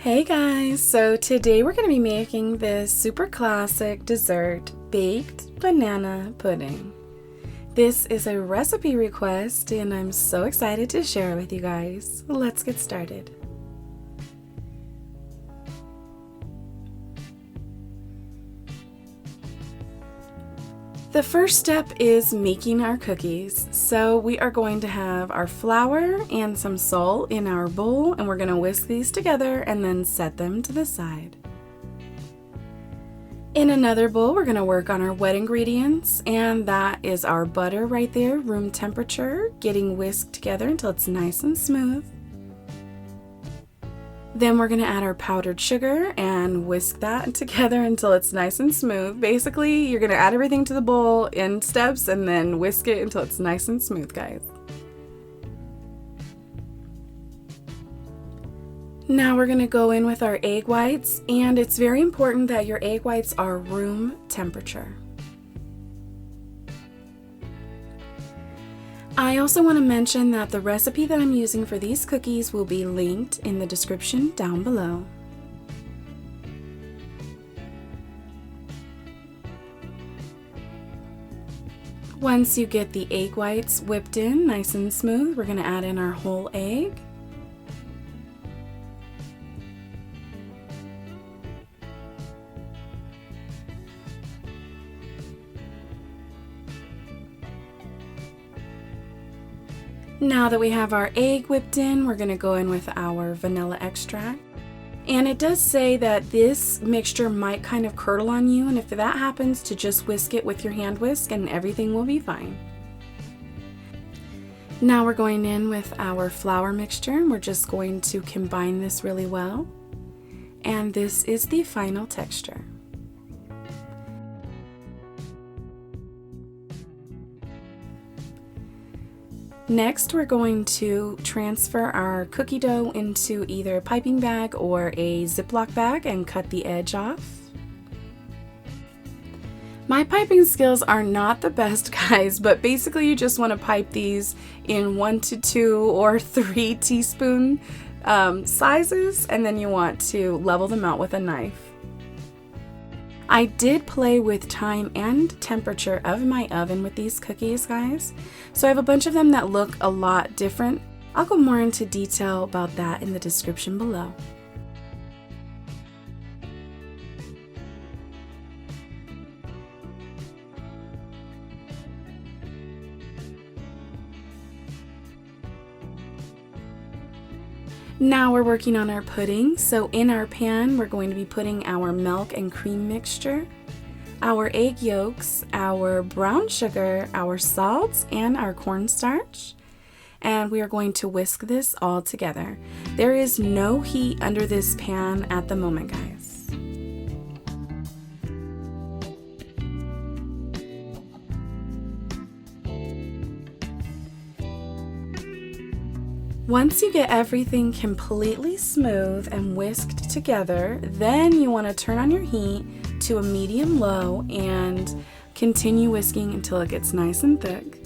Hey guys, so today we're going to be making this super classic dessert, baked banana pudding. This is a recipe request and I'm so excited to share it with you guys. Let's get started. The first step is making our cookies. So we are going to have our flour and some salt in our bowl, and we're going to whisk these together and then set them to the side. In another bowl, we're going to work on our wet ingredients, and that is our butter right there, room temperature, getting whisked together until it's nice and smooth. Then we're going to add our powdered sugar and whisk that together until it's nice and smooth. Basically, you're going to add everything to the bowl in steps and then whisk it until it's nice and smooth, guys. Now we're going to go in with our egg whites, and it's very important that your egg whites are room temperature. I also want to mention that the recipe that I'm using for these cookies will be linked in the description down below. Once you get the egg whites whipped in nice and smooth, we're going to add in our whole egg. Now that we have our egg whipped in, we're going to go in with our vanilla extract. And it does say that this mixture might kind of curdle on you, and if that happens, to just whisk it with your hand whisk and everything will be fine. Now we're going in with our flour mixture, and we're just going to combine this really well. And this is the final texture. Next, we're going to transfer our cookie dough into either a piping bag or a Ziploc bag and cut the edge off. My piping skills are not the best, guys, but basically you just want to pipe these in 1 to 2 or 3 teaspoon sizes, and then you want to level them out with a knife. I did play with time and temperature of my oven with these cookies, guys. So I have a bunch of them that look a lot different. I'll go more into detail about that in the description below. Now we're working on our pudding. So in our pan, we're going to be putting our milk and cream mixture, our egg yolks, our brown sugar, our salt, and our cornstarch. And we are going to whisk this all together. There is no heat under this pan at the moment, guys. Once you get everything completely smooth and whisked together, then you want to turn on your heat to a medium-low and continue whisking until it gets nice and thick.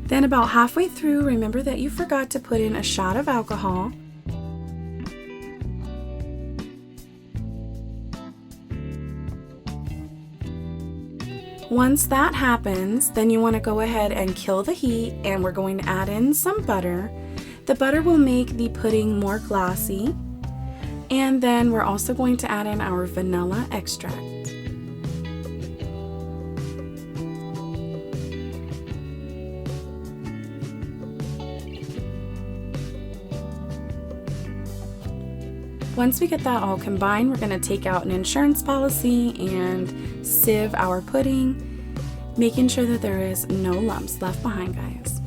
Then about halfway through, remember that you forgot to put in a shot of alcohol. Once that happens, then you want to go ahead and kill the heat, and we're going to add in some butter. The butter will make the pudding more glassy, and then we're also going to add in our vanilla extract. Once we get that all combined, we're going to take out an insurance policy and sieve our pudding, making sure that there is no lumps left behind, guys.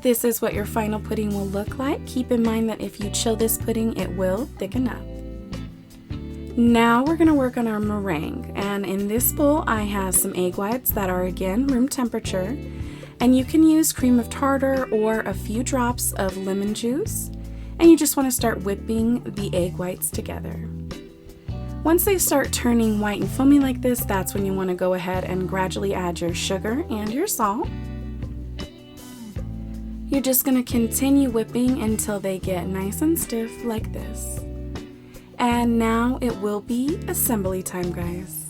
This is what your final pudding will look like. Keep in mind that if you chill this pudding, it will thicken up. Now we're going to work on our meringue, and in this bowl I have some egg whites that are again room temperature, and you can use cream of tartar or a few drops of lemon juice, and you just want to start whipping the egg whites together. Once they start turning white and foamy like this, that's when you want to go ahead and gradually add your sugar and your salt. You're just going to continue whipping until they get nice and stiff like this. And now it will be assembly time, guys.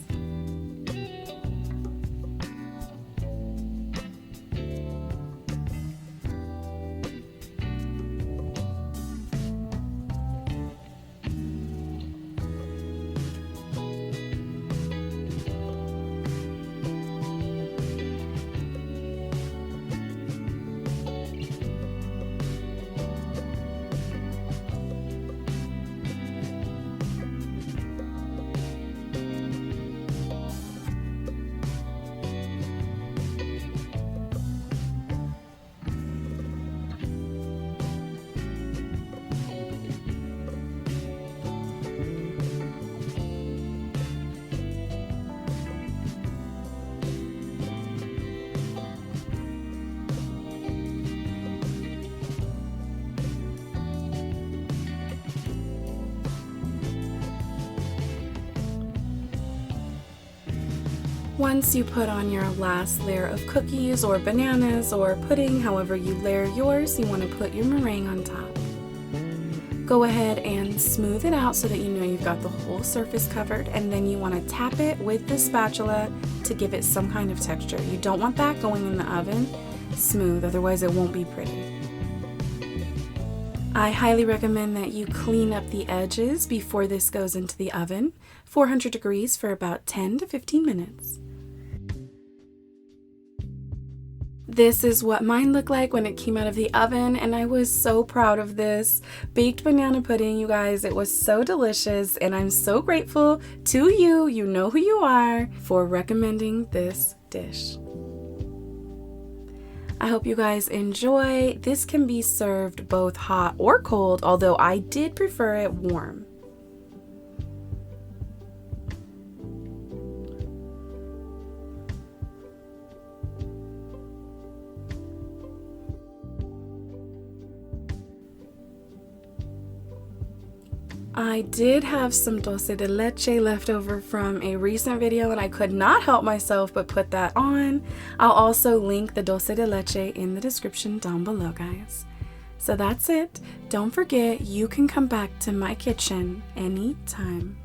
Once you put on your last layer of cookies or bananas or pudding, however you layer yours, you want to put your meringue on top. Go ahead and smooth it out so that you know you've got the whole surface covered, and then you want to tap it with the spatula to give it some kind of texture. You don't want that going in the oven smooth, otherwise it won't be pretty. I highly recommend that you clean up the edges before this goes into the oven, 400 degrees for about 10 to 15 minutes. This is what mine looked like when it came out of the oven, and I was so proud of this baked banana pudding, you guys. It was so delicious, and I'm so grateful to you, you know who you are, for recommending this dish. I hope you guys enjoy. This can be served both hot or cold, although I did prefer it warm. I did have some dulce de leche left over from a recent video, and I could not help myself but put that on. I'll also link the dulce de leche in the description down below, guys. So that's it. Don't forget, you can come back to my kitchen anytime.